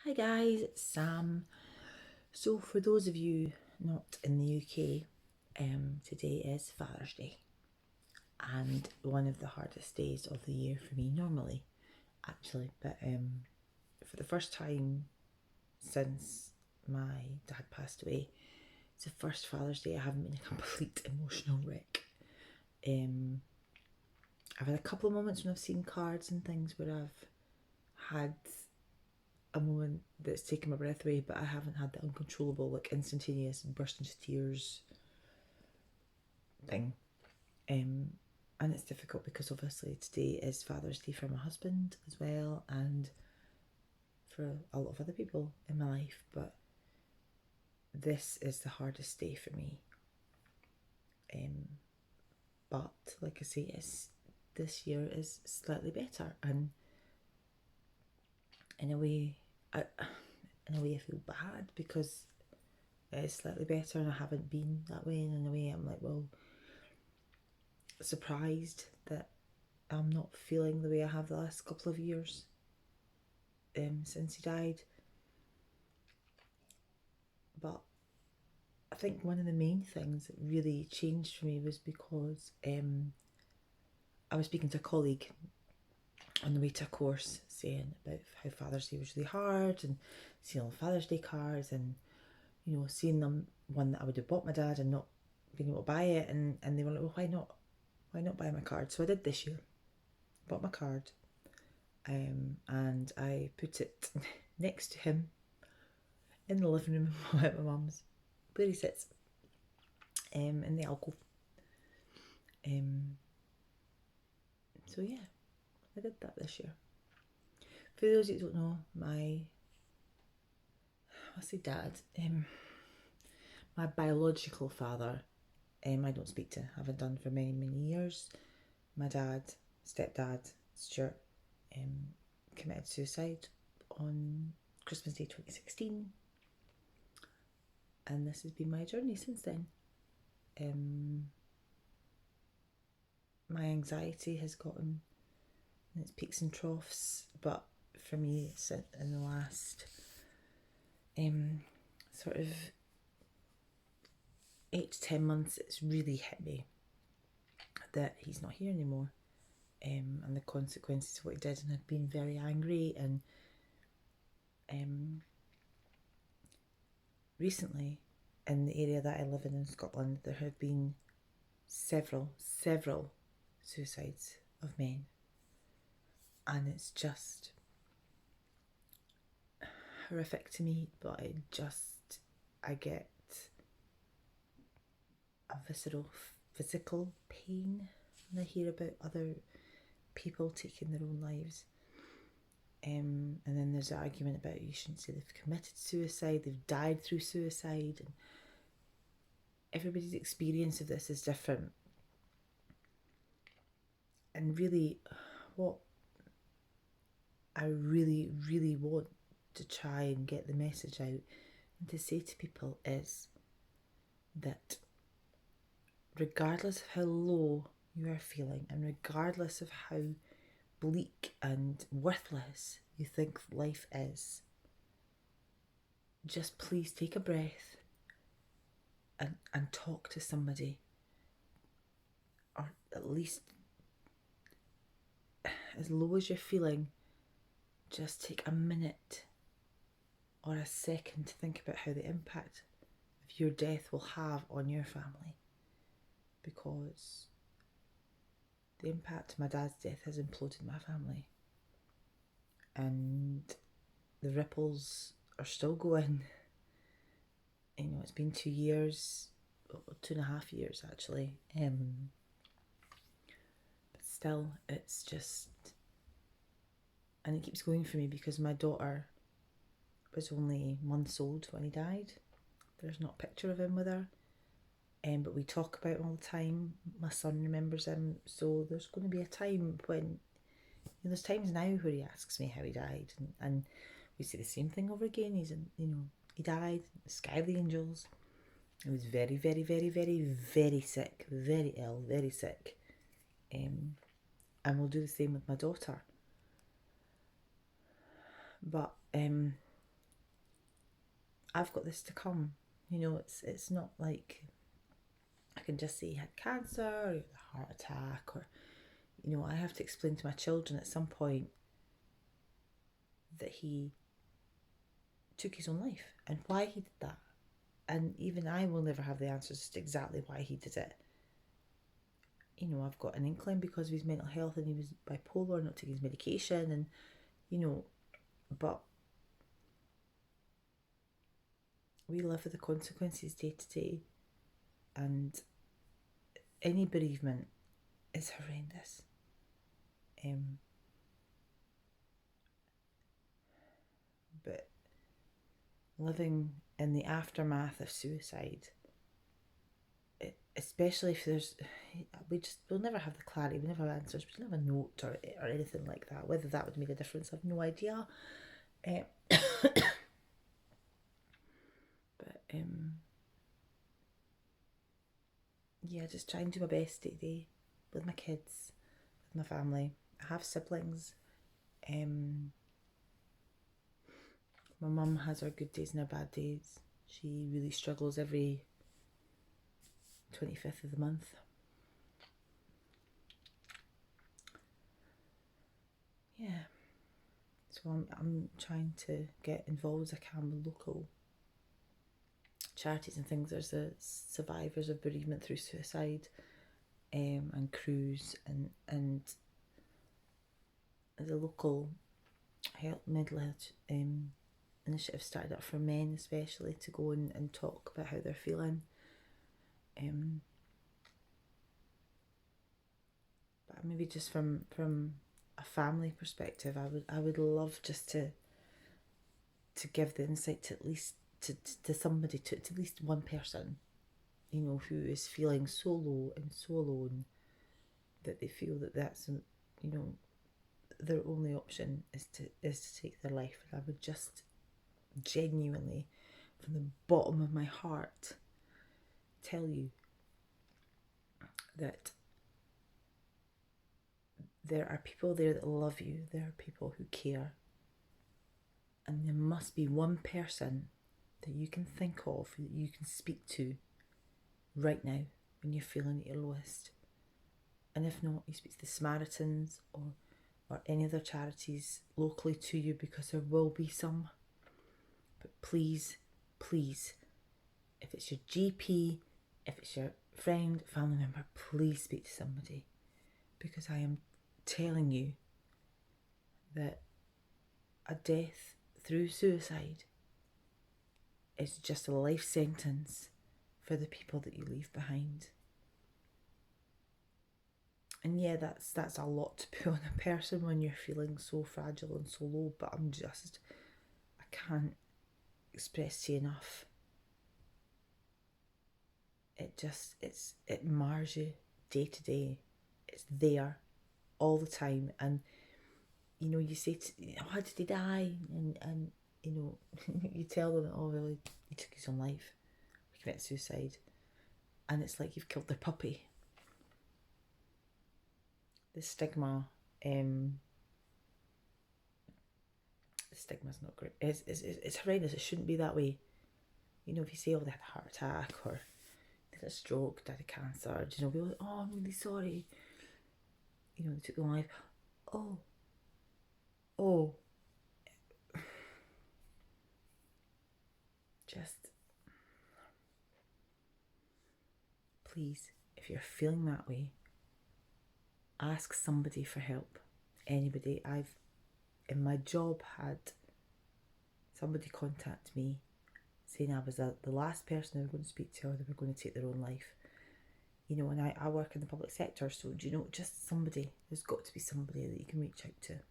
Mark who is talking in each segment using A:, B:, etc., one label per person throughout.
A: Hi guys, it's Sam. So for those of you not in the UK, today is Father's Day and one of the hardest days of the year for me normally, actually. But for the first time since my dad passed away, it's the first Father's Day I haven't been a complete emotional wreck. I've had a couple of moments when I've seen cards and things where I've had a moment that's taken my breath away, but I haven't had the uncontrollable, like instantaneous burst into tears thing. And it's difficult because obviously today is Father's Day for my husband as well, and for a lot of other people in my life, but this is the hardest day for me. But like I say, this year is slightly better, and in a way, I feel bad because it is slightly better, and I haven't been that way. And in a way, I'm like, well, surprised that I'm not feeling the way I have the last couple of years since he died. But I think one of the main things that really changed for me was because I was speaking to a colleague on the way to a course saying about how Father's Day was really hard, and seeing all the Father's Day cards, and seeing them, one that I would have bought my dad and not being able to buy it, and they were like, well, why not buy my card? So I did this year, bought my card, and I put it next to him in the living room at my mum's, where he sits, in the alcove. So yeah, I did that this year. For those who don't know, I say dad, my biological father, I don't speak to, haven't done for many, many years. My dad, stepdad, Stuart, committed suicide on Christmas Day 2016, and this has been my journey since then. My anxiety has gotten in its peaks and troughs, but for me, it's in the last sort of 8 to 10 months, it's really hit me that he's not here anymore, and the consequences of what he did, and I've been very angry. And recently, in the area that I live in Scotland, there have been several suicides of men, and it's just horrific to me. But I get a visceral physical pain when I hear about other people taking their own lives. And then there's an argument about you shouldn't say they've committed suicide, they've died through suicide, and everybody's experience of this is different. And really, what I really, really want to try and get the message out and to say to people is that regardless of how low you are feeling, and regardless of how bleak and worthless you think life is, just please take a breath and talk to somebody, or at least as low as you're feeling, just take a minute or a second to think about how the impact of your death will have on your family, because the impact of my dad's death has imploded my family, and the ripples are still going. It's been 2 years, 2.5 years actually, but still, it's just, and it keeps going for me because my daughter was only months old when he died. There's not a picture of him with her, but we talk about him all the time. My son remembers him, so there's going to be a time when, there's times now where he asks me how he died, and we say the same thing over again. He died, the sky of the angels. He was very, very, very, very, very sick, very ill, very sick. And we'll do the same with my daughter. But I've got this to come. You know, it's not like I can just say he had cancer or a heart attack, or, you know, I have to explain to my children at some point that he took his own life and why he did that. And even I will never have the answers to exactly why he did it. You know, I've got an inkling because of his mental health, and he was bipolar, not taking his medication, and, you know, but we live with the consequences day to day, and any bereavement is horrendous. But living in the aftermath of suicide, especially if there's, we'll never have the clarity, we never have answers, we don't have a note or anything like that. Whether that would make a difference, I've no idea. But yeah, just try and do my best today with my kids, with my family. I have siblings. My mum has her good days and her bad days. She really struggles every 25th of the month. Yeah. So I'm trying to get involved as I can with local charities and things. There's the Survivors of Bereavement Through Suicide, and CRUSE, and the local mental health initiative started up for men, especially, to go and talk about how they're feeling. But maybe just from a family perspective, I would love just to give the insight to at least to somebody, to at least one person, you know, who is feeling so low and so alone that they feel that that's, you know, their only option is to take their life. And I would just genuinely, from the bottom of my heart, tell you that there are people there that love you. There are people who care. And there must be one person that you can think of, that you can speak to right now when you're feeling at your lowest. And if not, you speak to the Samaritans or any other charities locally to you, because there will be some. But please, please, if it's your GP, if it's your friend, family member, please speak to somebody. Because I am telling you that a death through suicide is just a life sentence for the people that you leave behind. And yeah, that's a lot to put on a person when you're feeling so fragile and so low, but I can't express to you enough. It mars you day to day. It's there all the time. And, you know, you say, how did he die? And you know, you tell them, oh, well, he took his own life. He committed suicide. And it's like you've killed their puppy. The stigma's not great. It's horrendous. It shouldn't be that way. You know, if you say, oh, they had a heart attack, or they had a stroke, died of cancer, you know, people, oh, I'm really sorry. You know, they took their own life. Oh. Just, please, if you're feeling that way, ask somebody for help. Anybody. I've, in my job, had somebody contact me saying I was the last person they were going to speak to, or they were going to take their own life. You know, and I work in the public sector, so, do you know, just somebody. There's got to be somebody that you can reach out to.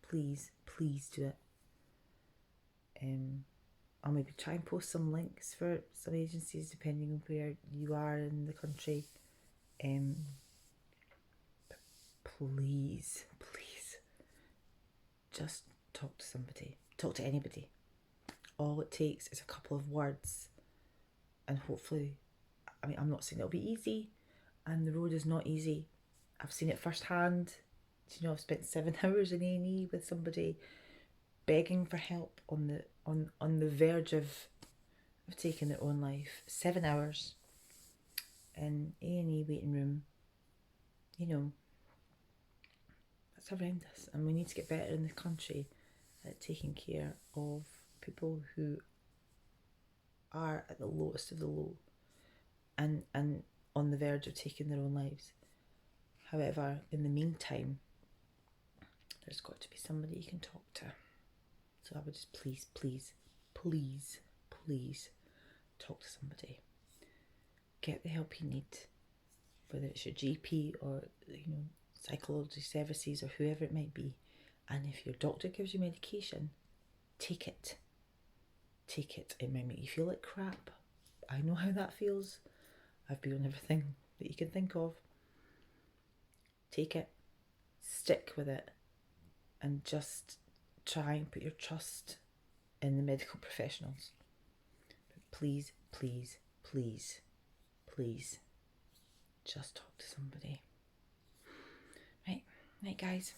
A: Please, please do it. I'll maybe try and post some links for some agencies depending on where you are in the country. But please, please, just talk to somebody. Talk to anybody. All it takes is a couple of words, and hopefully, I mean, I'm not saying it'll be easy, and the road is not easy. I've seen it firsthand. Do you know, I've spent 7 hours in A&E with somebody begging for help, on the verge of taking their own life. 7 hours in A&E waiting room. You know, that's horrendous, and we need to get better in the country at taking care of people who are at the lowest of the low and on the verge of taking their own lives. However, in the meantime, there's got to be somebody you can talk to. So I would just please talk to somebody. Get the help you need, whether it's your GP or, you know, psychology services or whoever it might be. And if your doctor gives you medication, take it. Take it. It might make you feel like crap. I know how that feels. I've been on everything that you can think of. Take it. Stick with it. And just try and put your trust in the medical professionals. But please, just talk to somebody. Right, guys.